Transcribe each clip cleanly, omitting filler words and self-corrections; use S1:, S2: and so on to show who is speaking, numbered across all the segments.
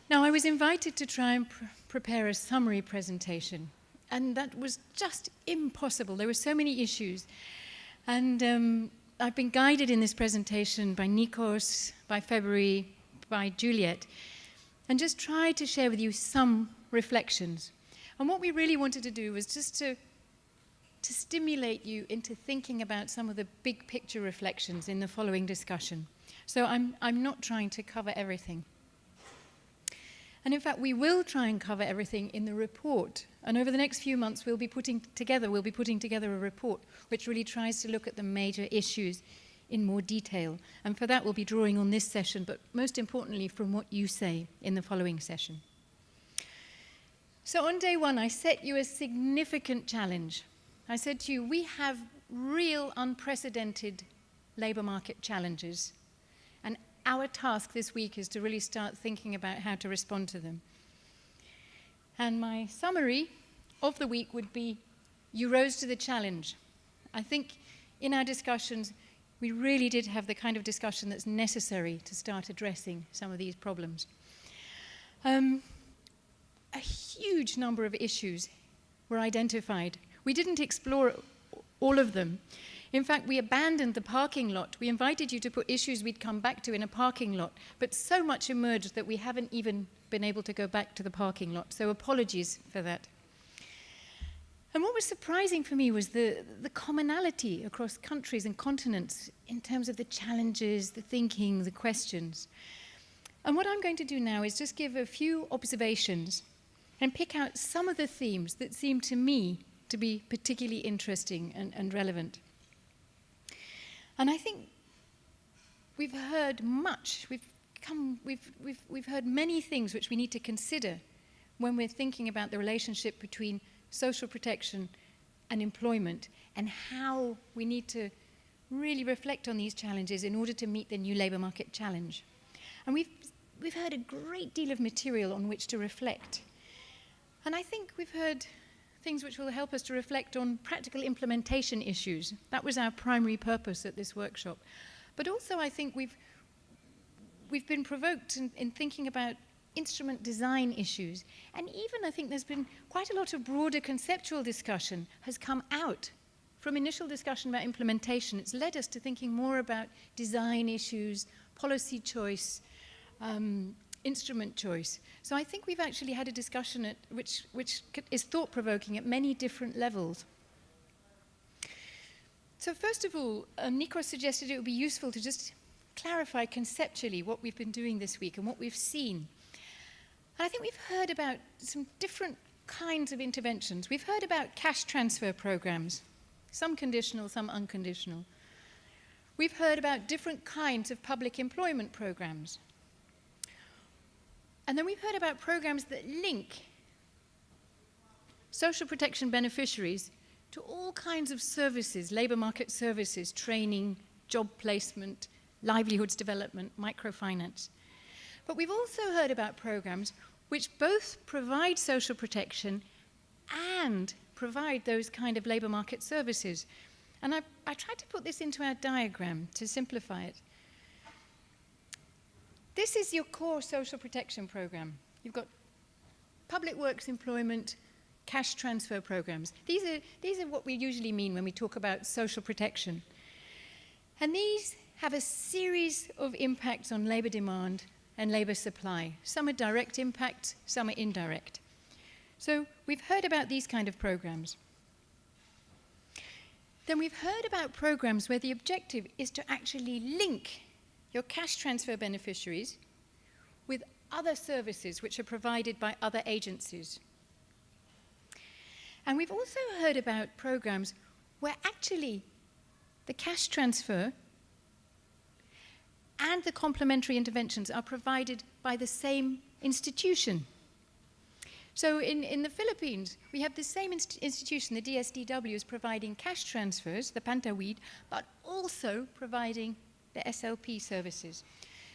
S1: Now, I was invited to try and prepare a summary presentation, and that was just impossible. There were so many issues. And I've been guided in this presentation by Nikos, by February, by Juliet, and just tried to share with you some reflections. And what we really wanted to do was just to stimulate you into thinking about some of the big picture reflections in the following discussion. So I'm not trying to cover everything. And in fact, we will try and cover everything in the report. And over the next few months, we'll be putting together a report which really tries to look at the major issues in more detail. And for that, we'll be drawing on this session, but most importantly, from what you say in the following session. So on day one, I set you a significant challenge. I said to you, we have real unprecedented labor market challenges. And our task this week is to really start thinking about how to respond to them. And my summary of the week would be, you rose to the challenge. I think in our discussions, we really did have the kind of discussion that's necessary to start addressing some of these problems. A huge number of issues were identified. We didn't explore all of them. In fact, we abandoned the parking lot. We invited you to put issues we'd come back to in a parking lot, but so much emerged that we haven't even been able to go back to the parking lot, so apologies for that. And what was surprising for me was the commonality across countries and continents in terms of the challenges, the thinking, the questions. And what I'm going to do now is just give a few observations and pick out some of the themes that seem to me to be particularly interesting and relevant. And I think we've heard much. We've heard many things which we need to consider when we're thinking about the relationship between social protection and employment, and how we need to really reflect on these challenges in order to meet the new labour market challenge. And we've heard a great deal of material on which to reflect. And I think we've heard things which will help us to reflect on practical implementation issues. That was our primary purpose at this workshop. But also I think we've been provoked in thinking about instrument design issues. And even I think there's been quite a lot of broader conceptual discussion has come out from initial discussion about implementation. It's led us to thinking more about design issues, policy choice, instrument choice. So I think we've actually had a discussion which is thought-provoking at many different levels. So first of all, Nikos suggested it would be useful to just clarify conceptually what we've been doing this week and what we've seen. And I think we've heard about some different kinds of interventions. We've heard about cash transfer programs, some conditional, some unconditional. We've heard about different kinds of public employment programs. And then we've heard about programs that link social protection beneficiaries to all kinds of services, labor market services, training, job placement, livelihoods development, microfinance. But we've also heard about programs which both provide social protection and provide those kind of labor market services. And I tried to put this into our diagram to simplify it. This is your core social protection program. You've got public works employment, cash transfer programs. These are what we usually mean when we talk about social protection. And these have a series of impacts on labor demand and labor supply. Some are direct impact, some are indirect. So we've heard about these kind of programs. Then we've heard about programs where the objective is to actually link your cash transfer beneficiaries with other services which are provided by other agencies. And we've also heard about programs where actually the cash transfer and the complementary interventions are provided by the same institution. So in the Philippines, we have the same institution, the DSDW, is providing cash transfers, the Pantawid, but also providing the SLP services.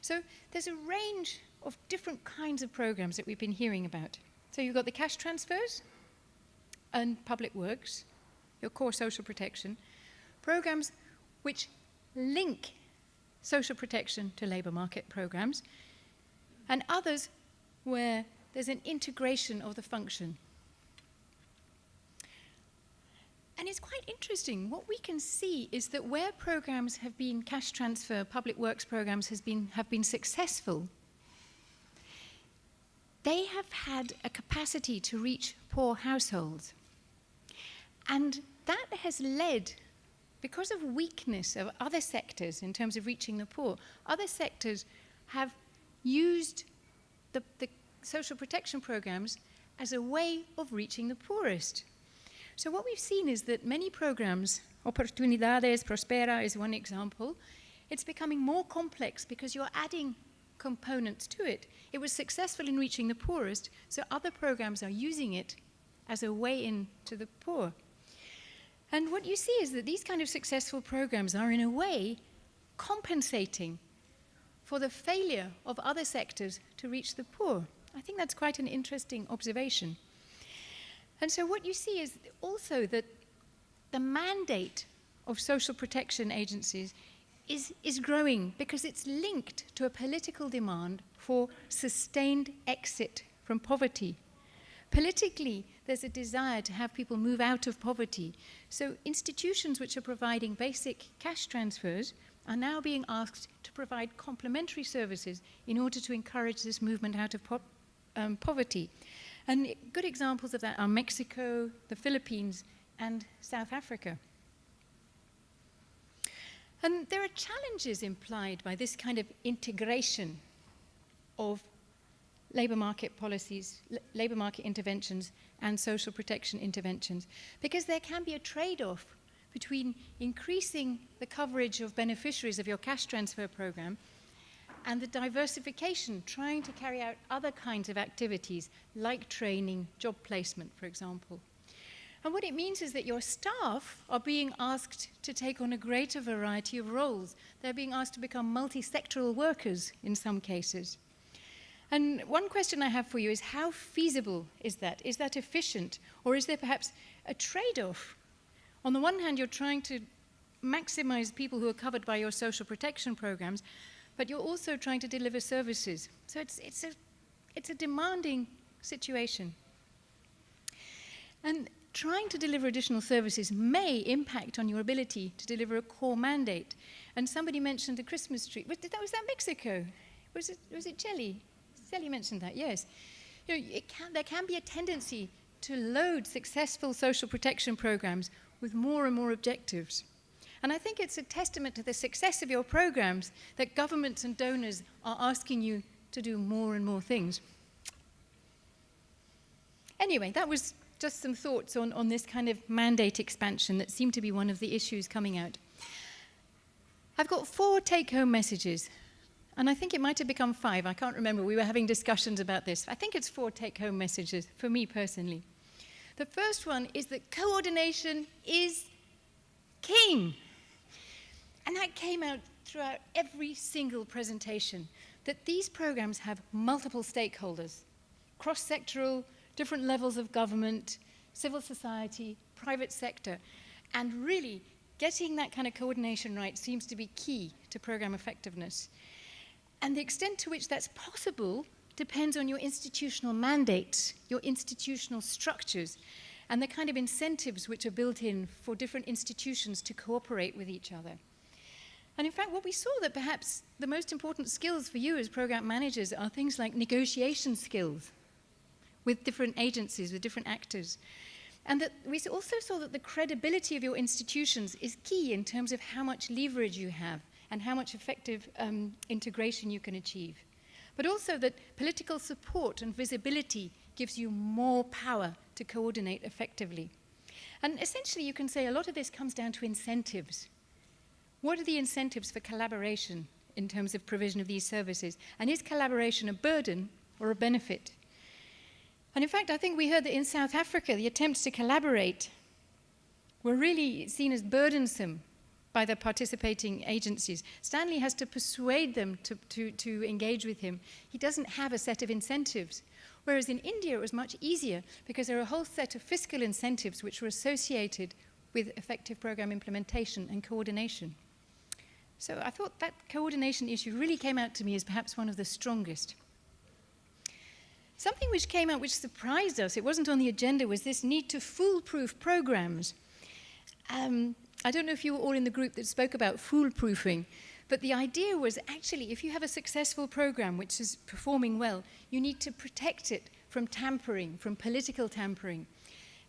S1: So there's a range of different kinds of programs that we've been hearing about. So you've got the cash transfers and public works, your core social protection, programs which link social protection to labor market programs, and others where there's an integration of the function. And it's quite interesting. What we can see is that where programs have been cash transfer, public works programs have been successful, they have had a capacity to reach poor households. And that has led, because of weakness of other sectors in terms of reaching the poor, other sectors have used the social protection programs as a way of reaching the poorest. So what we've seen is that many programs, Oportunidades, Prospera is one example, it's becoming more complex because you're adding components to it. It was successful in reaching the poorest, so other programs are using it as a way in to the poor. And what you see is that these kind of successful programs are in a way compensating for the failure of other sectors to reach the poor. I think that's quite an interesting observation. And so what you see is also that the mandate of social protection agencies is growing because it's linked to a political demand for sustained exit from poverty. Politically, there's a desire to have people move out of poverty. So institutions which are providing basic cash transfers are now being asked to provide complementary services in order to encourage this movement out of poverty. And good examples of that are Mexico, the Philippines, and South Africa. And there are challenges implied by this kind of integration of labour market policies, labour market interventions, and social protection interventions, because there can be a trade-off between increasing the coverage of beneficiaries of your cash transfer program and the diversification, trying to carry out other kinds of activities like training, job placement, for example. And what it means is that your staff are being asked to take on a greater variety of roles. They're being asked to become multi-sectoral workers in some cases. And one question I have for you is, how feasible is that? Is that efficient? Or is there perhaps a trade-off? On the one hand, you're trying to maximize people who are covered by your social protection programs, but you're also trying to deliver services. So it's a demanding situation. And trying to deliver additional services may impact on your ability to deliver a core mandate. And somebody mentioned the Christmas tree. Was that Mexico? Was it Jelly? Jelly mentioned that, yes. You know, there can be a tendency to load successful social protection programs with more and more objectives. And I think it's a testament to the success of your programs that governments and donors are asking you to do more and more things. Anyway, that was just some thoughts on this kind of mandate expansion that seemed to be one of the issues coming out. I've got 4 take-home messages, and I think it might have become 5. I can't remember. We were having discussions about this. I think it's 4 take-home messages for me personally. The first one is that coordination is king. And that came out throughout every single presentation, that these programs have multiple stakeholders, cross-sectoral, different levels of government, civil society, private sector, and really getting that kind of coordination right seems to be key to program effectiveness. And the extent to which that's possible depends on your institutional mandates, your institutional structures, and the kind of incentives which are built in for different institutions to cooperate with each other. And in fact, what we saw that perhaps the most important skills for you as program managers are things like negotiation skills with different agencies, with different actors. And that we also saw that the credibility of your institutions is key in terms of how much leverage you have and how much effective integration you can achieve. But also that political support and visibility gives you more power to coordinate effectively. And essentially, you can say a lot of this comes down to incentives. What are the incentives for collaboration in terms of provision of these services? And is collaboration a burden or a benefit? And in fact, I think we heard that in South Africa, the attempts to collaborate were really seen as burdensome by the participating agencies. Stanley has to persuade them to engage with him. He doesn't have a set of incentives. Whereas in India, it was much easier because there are a whole set of fiscal incentives which were associated with effective program implementation and coordination. So I thought that coordination issue really came out to me as perhaps one of the strongest. Something which came out which surprised us, it wasn't on the agenda, was this need to foolproof programs. I don't know if you were all in the group that spoke about foolproofing, but the idea was actually if you have a successful program which is performing well, you need to protect it from tampering, from political tampering.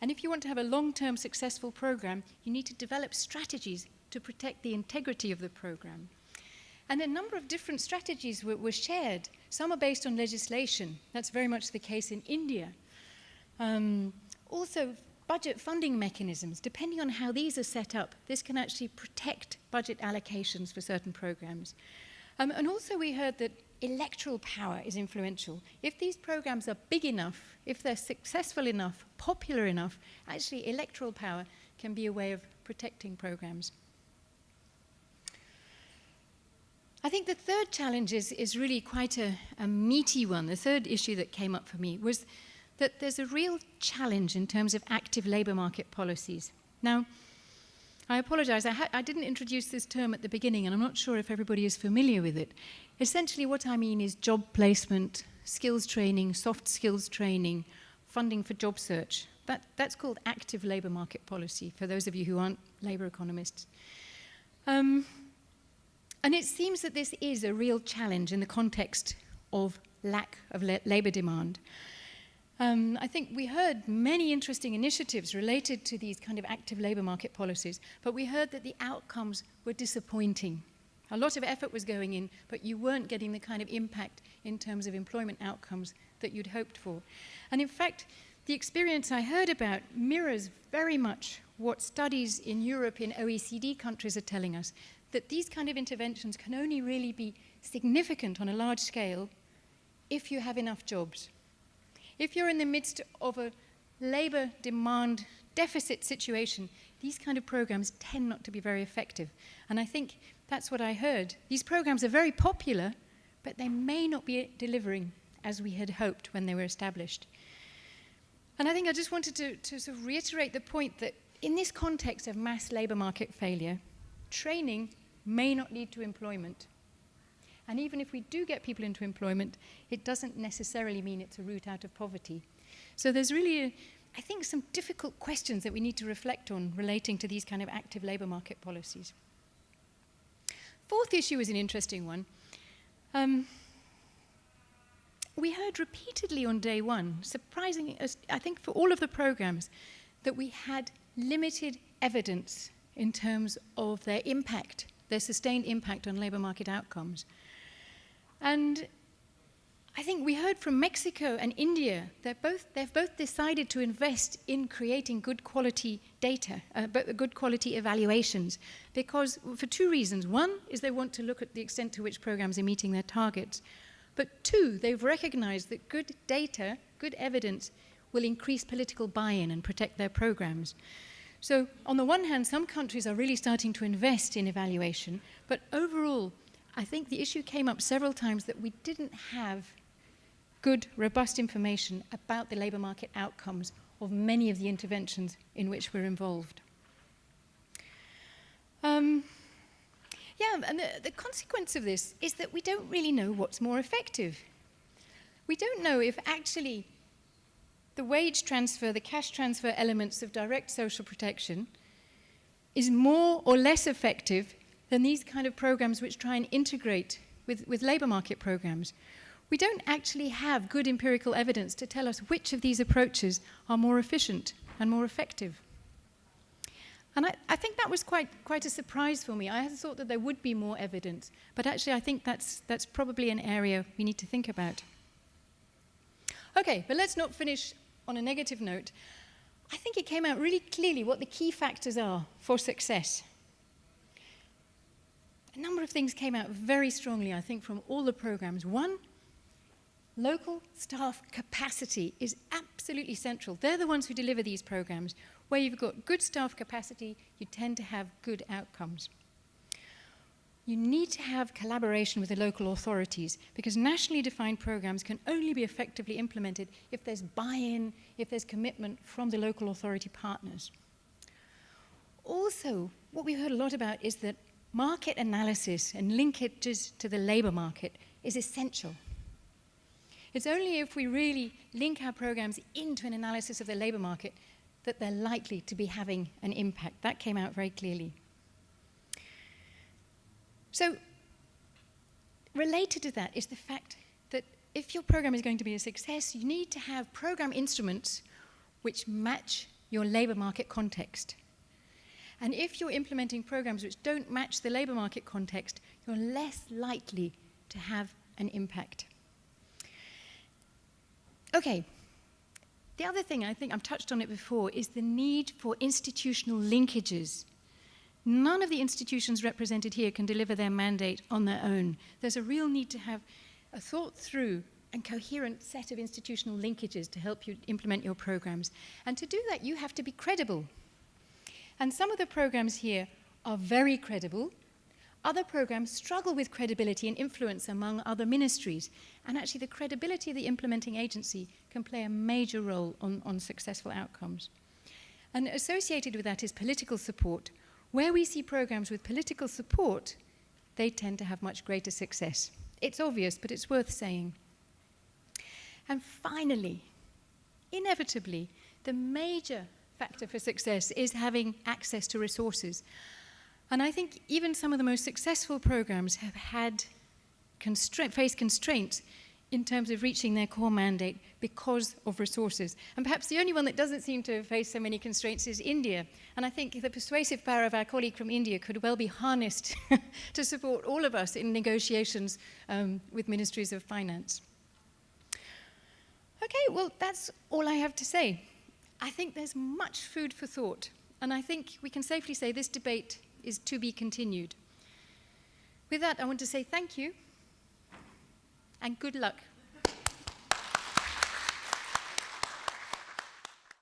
S1: And if you want to have a long-term successful program, you need to develop strategies to protect the integrity of the program. And a number of different strategies were shared. Some are based on legislation. That's very much the case in India. Also, budget funding mechanisms. Depending on how these are set up, this can actually protect budget allocations for certain programs. And also we heard that electoral power is influential. If these programs are big enough, if they're successful enough, popular enough, actually electoral power can be a way of protecting programs. I think the third challenge is really quite a meaty one. The third issue that came up for me was that there's a real challenge in terms of active labour market policies. Now, I apologise, I didn't introduce this term at the beginning, and I'm not sure if everybody is familiar with it. Essentially what I mean is job placement, skills training, soft skills training, funding for job search. That's called active labour market policy, for those of you who aren't labour economists. And it seems that this is a real challenge in the context of lack of labour demand. I think we heard many interesting initiatives related to these kind of active labour market policies, but we heard that the outcomes were disappointing. A lot of effort was going in, but you weren't getting the kind of impact in terms of employment outcomes that you'd hoped for. And in fact, the experience I heard about mirrors very much what studies in Europe, in OECD countries are telling us, that these kind of interventions can only really be significant on a large scale if you have enough jobs. If you're in the midst of a labour demand deficit situation, these kind of programs tend not to be very effective. And I think that's what I heard. These programs are very popular, but they may not be delivering as we had hoped when they were established. And I think I just wanted to sort of reiterate the point that in this context of mass labour market failure, training may not lead to employment. And even if we do get people into employment, it doesn't necessarily mean it's a route out of poverty. So there's really, I think, some difficult questions that we need to reflect on relating to these kind of active labour market policies. Fourth issue is an interesting one. We heard repeatedly on day one, surprising, I think for all of the programs, that we had limited evidence in terms of their impact, their sustained impact on labour market outcomes. And I think we heard from Mexico and India, they've both decided to invest in creating good quality data, good quality evaluations, because for two reasons. One is they want to look at the extent to which programs are meeting their targets. But two, they've recognized that good data, good evidence, will increase political buy-in and protect their programs. So on the one hand, some countries are really starting to invest in evaluation, but overall, I think the issue came up several times that we didn't have good, robust information about the labour market outcomes of many of the interventions in which we're involved. And the consequence of this is that we don't really know what's more effective. We don't know if actually the wage transfer, the cash transfer elements of direct social protection is more or less effective than these kind of programs which try and integrate with labour market programs. We don't actually have good empirical evidence to tell us which of these approaches are more efficient and more effective. And I think that was quite a surprise for me. I had thought that there would be more evidence, but actually I think that's probably an area we need to think about. Okay, but let's not finish on a negative note. I think it came out really clearly what the key factors are for success. A number of things came out very strongly, I think, from all the programs. One, local staff capacity is absolutely central. They're the ones who deliver these programs. Where you've got good staff capacity, you tend to have good outcomes. You need to have collaboration with the local authorities because nationally defined programs can only be effectively implemented if there's buy-in, if there's commitment from the local authority partners. Also, what we heard a lot about is that market analysis and linkages to the labour market is essential. It's only if we really link our programs into an analysis of the labor market that they're likely to be having an impact. That came out very clearly. So, related to that is the fact that if your program is going to be a success, you need to have program instruments which match your labor market context. And if you're implementing programs which don't match the labor market context, you're less likely to have an impact. Okay, the other thing, I think I've touched on it before, is the need for institutional linkages. None of the institutions represented here can deliver their mandate on their own. There's a real need to have a thought through and coherent set of institutional linkages to help you implement your programs. And to do that, you have to be credible. And some of the programs here are very credible. Other programs struggle with credibility and influence among other ministries. And actually, the credibility of the implementing agency can play a major role on successful outcomes. And associated with that is political support. Where we see programs with political support, they tend to have much greater success. It's obvious, but it's worth saying. And finally, inevitably, the major factor for success is having access to resources. And I think even some of the most successful programs have had faced constraints in terms of reaching their core mandate because of resources. And perhaps the only one that doesn't seem to face so many constraints is India. And I think the persuasive power of our colleague from India could well be harnessed to support all of us in negotiations with ministries of finance. Okay, well, that's all I have to say. I think there's much food for thought, and I think we can safely say this debate is to be continued. With that, I want to say thank you and good luck.